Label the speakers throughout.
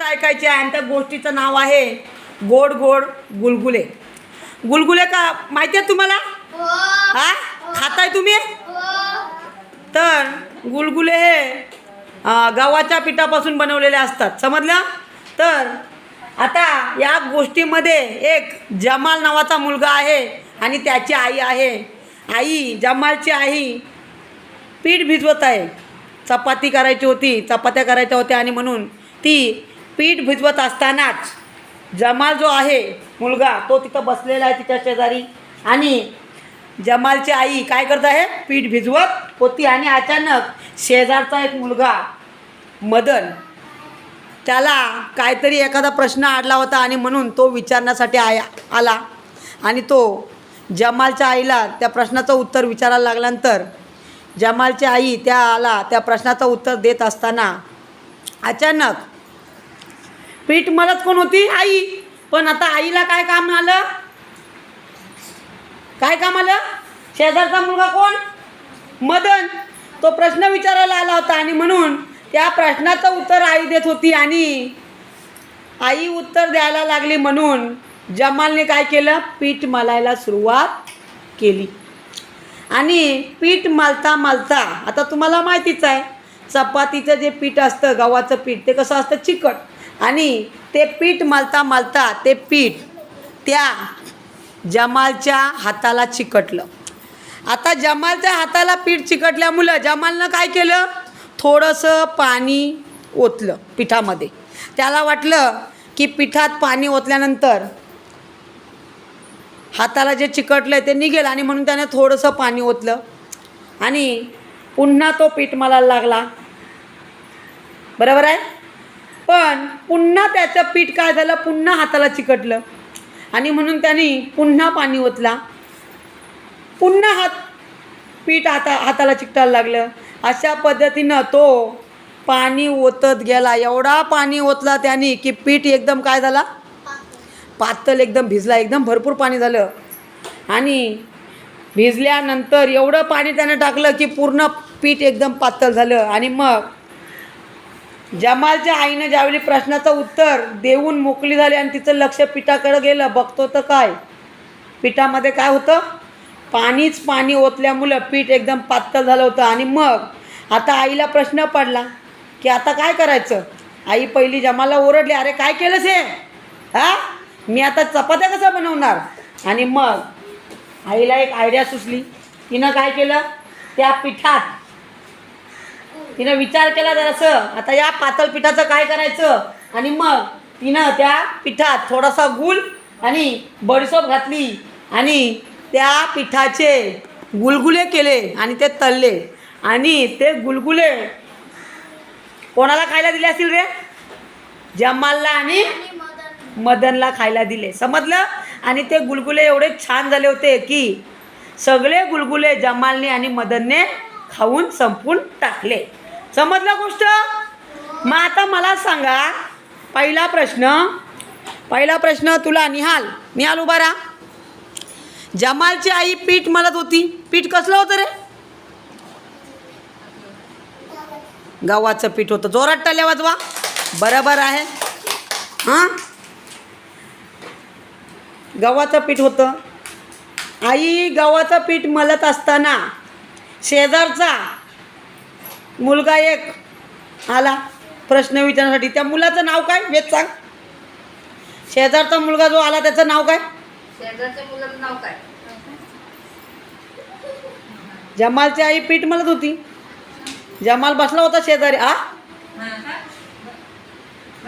Speaker 1: ऐकायची आहे आणि त्या गोष्टीचं नाव आहे गोड गोड गुलगुले. गुलगुले का माहिती आहेत तुम्हाला? हा, खाताय तुम्ही? तर गुलगुले हे गव्हाच्या पिठापासून बनवलेले असतात, समजलं? तर आता या गोष्टीमध्ये एक जमाल नावाचा मुलगा आहे आणि त्याची आई आहे. आई, जमालची आई पीठ भिजवत आहे. चपाती करायची होती, चपात्या करायच्या होत्या आणि म्हणून ती पीठ भिजवत असतानाच जमाल जो आहे मुलगा तो तिथं बसलेला आहे तिच्या शेजारी आणि जमालची आई काय करत आहे? पीठ भिजवत होती आणि अचानक शेजारचा एक मुलगा मदन, त्याला काहीतरी एखादा प्रश्न अडला होता आणि म्हणून तो विचारण्यासाठी आला आणि तो जमालच्या आईला त्या प्रश्नाचं उत्तर विचारायला लागल्यानंतर जमालची आई त्या प्रश्नाचं उत्तर देत असताना अचानक पीठ मळत कोण होती? आई. पण आता आईला काय काम आलं? काय काम आलं? शेजारचा मुलगा कोण? मदन. तो प्रश्न विचारायला आला होता आणि म्हणून त्या प्रश्नाचं उत्तर आई देत होती आणि आई उत्तर द्यायला लागली म्हणून जमालने काय केलं? पीठ मळायला सुरुवात केली. आणि पीठ मळता मळता आता तुम्हाला माहितीच आहे चपातीचं जे पीठ असतं, गव्हाचं पीठ, ते कसं असतं? चिकट. आणि ते पीठ मळता मळता ते पीठ त्या जमालच्या हाताला चिकटलं. आता जमालच्या हाताला पीठ चिकटल्यामुळं जमालनं काय केलं? थोडंसं पाणी ओतलं पिठामध्ये. त्याला वाटलं की पिठात पाणी ओतल्यानंतर हाताला जे चिकटलं आहे ते निघेल आणि म्हणून त्याने थोडंसं पाणी ओतलं आणि पुन्हा तो पीठ मळायला लागला. बरोबर आहे? पण पुन्हा त्याचं पीठ काय झालं? पुन्हा हाताला चिकटलं आणि म्हणून त्याने पुन्हा पाणी ओतला. पुन्हा पीठ हाताला चिकटायला लागलं. अशा पद्धतीनं तो पाणी ओतत गेला. एवढा पाणी ओतला त्याने की पीठ एकदम काय झाला? पातळ एकदम भिजला. एकदम भरपूर पाणी झालं आणि भिजल्यानंतर एवढं पाणी त्यानं टाकलं की पूर्ण पीठ एकदम पातळ झालं. आणि मग जमालच्या आईनं ज्यावेळी प्रश्नाचं उत्तर देऊन मोकळी झाली आणि तिचं लक्ष पिठाकडे गेलं, बघतो तर काय पिठामध्ये काय होतं? पाणीच पाणी ओतल्यामुळं पीठ एकदम पातळ झालं होतं. आणि मग आता आईला प्रश्न पडला की आता काय करायचं? आई पहिली जमालला ओरडली, अरे काय केलंस हे? हा, मी आता चपात्या कसं बनवणार? आणि मग आईला एक आयडिया सुचली. तिनं काय केलं? त्या पिठात तिनं विचार केला जरासं, आता या पातळ पिठाचं काय करायचं? आणि मग तिनं त्या पिठात थोडासा गूळ आणि बडीशेप घातली आणि त्या पिठाचे गुलगुले केले आणि ते तळले. आणि ते गुलगुले कोणाला खायला दिले असतील रे? जमालला आणि मदनला खायला दिले. समजलं? आणि ते गुलगुले एवढे छान झाले होते की सगळे गुलगुले जमालने आणि मदनने खाऊन संपून टाकले. समजलं गोष्ट? मग आता मला सांगा, पहिला प्रश्न तुला. निहाल उभा राहा. जमालची आई पीठ मळत होती. पीठ कसलं होतं रे? गव्हाचं पीठ होतं. जोरात टाळ्या वाजवा. बरोबर आहे. हां, गव्हाचं पीठ होतं. आई गव्हाचं पीठ मळत असताना शेजारचा मुलगा एक आला प्रश्न विचारण्यासाठी. त्या मुलाचं नाव काय? हेच सांग. शेजारचा मुलगा जो आला त्याचं नाव काय?
Speaker 2: शेजारच्या मुलाचं नाव काय?
Speaker 1: जमालची आई पीठ मळत होती. जमाल बसला होता शेजारी.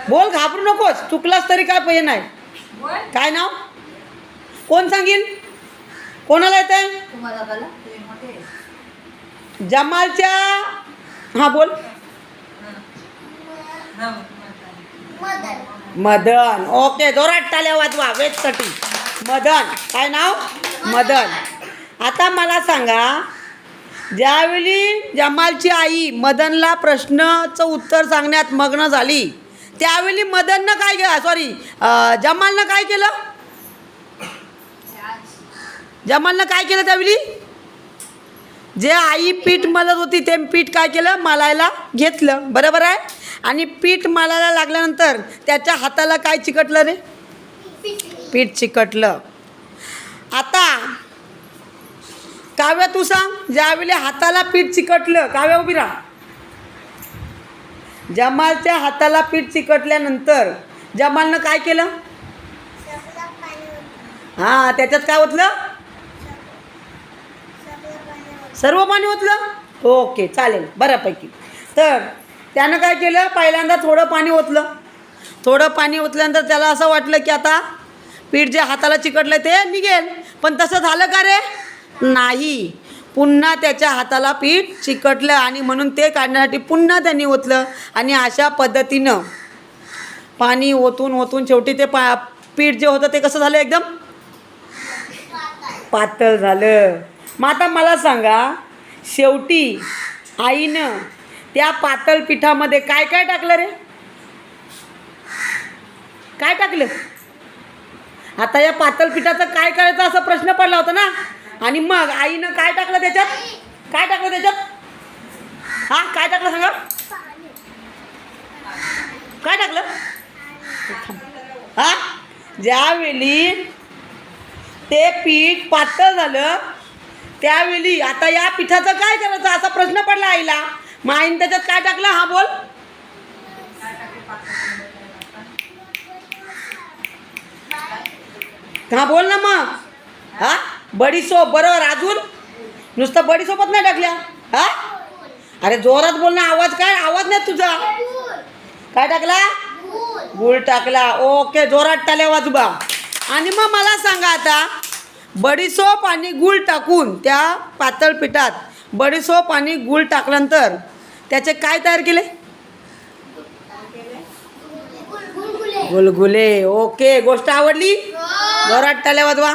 Speaker 1: बोल, घाबरू नकोस. चुकलास तरी काय पाहिजे नाही. काय नाव? कोण सांगील? कोणाला येत आहे?
Speaker 2: तुम्हाला कळलं? तुम्ही मोठे.
Speaker 1: जमालच्या. हां बोल. मदन. ओके, जोरात टाळ्या वाजवा वेदसाठी. मदन. काय नाव? मदन. आता मला सांगा, ज्यावेळी जमालची आई मदनला प्रश्नाचं उत्तर सांगण्यात मग्न झाली त्यावेळी मदननं काय केलं? जमालनं काय केलं? जमालनं काय केलं त्यावेळी? जे आई पीठ मळत होती ते पीठ काय केलं? मळायला घेतलं. बरोबर आहे? आणि पीठ मळायला लागल्यानंतर त्याच्या हाताला काय चिकटलं रे? पीठ चिकटलं. आता काव्या तू सांग, ज्यावेळी हाताला पीठ चिकटलं, काव्या उभी राहा. जमालच्या हाताला पीठ चिकटल्यानंतर जमालनं काय केलं? हां, त्याच्यात काय ओतलं? सर्व पाणी ओतलं. ओके, चालेल, बऱ्यापैकी. तर त्यानं काय केलं? पहिल्यांदा थोडं पाणी ओतलं. थोडं पाणी ओतल्यानंतर त्याला असं वाटलं की आता पीठ जे हाताला चिकटलं ते निघेल. पण तसं झालं का रे? नाही. पुन्हा त्याच्या हाताला पीठ चिकटलं आणि म्हणून ते काढण्यासाठी पुन्हा त्यांनी ओतलं. आणि अशा पद्धतीनं पाणी ओतून ओतून शेवटी ते पीठ जे होतं ते कसं झालं? एकदम पातळ झालं. मग आता मला सांगा, शेवटी आईनं त्या पातळ पिठामध्ये काय काय टाकलं रे? काय टाकलं? आता या पातळ पिठाचं काय करायचं असा प्रश्न पडला होता ना. आणि मग आईनं काय टाकलं त्याच्यात? काय टाकलं त्याच्यात? हां, काय टाकलं सांगा? काय टाकलं? हां, ज्यावेळी ते पीठ पातळ झालं त्यावेळी आता या पिठाचं काय करायचं असा प्रश्न पडला आईला. मग आईने त्याच्यात काय टाकलं? हा बोल. हा बोल ना मग. हा, बडीशोप. बरोबर. अजून नुसतं बडीशोपच नाही टाकल्या. हा, अरे जोरात बोल ना. आवाज काय? आवाज नाही तुझा. काय टाकला? गूळ टाकला. ओके, जोरात टाळ्या वाजवा. आणि मग मला सांगा आता, बडीशोप आणि गूळ टाकून त्या पातळ पिठात बडीशोप आणि गूळ टाकल्यानंतर त्याचे काय तयार केले? गुलगुले. ओके, गोष्ट आवडली? जोरात टाळ्या वाजवा.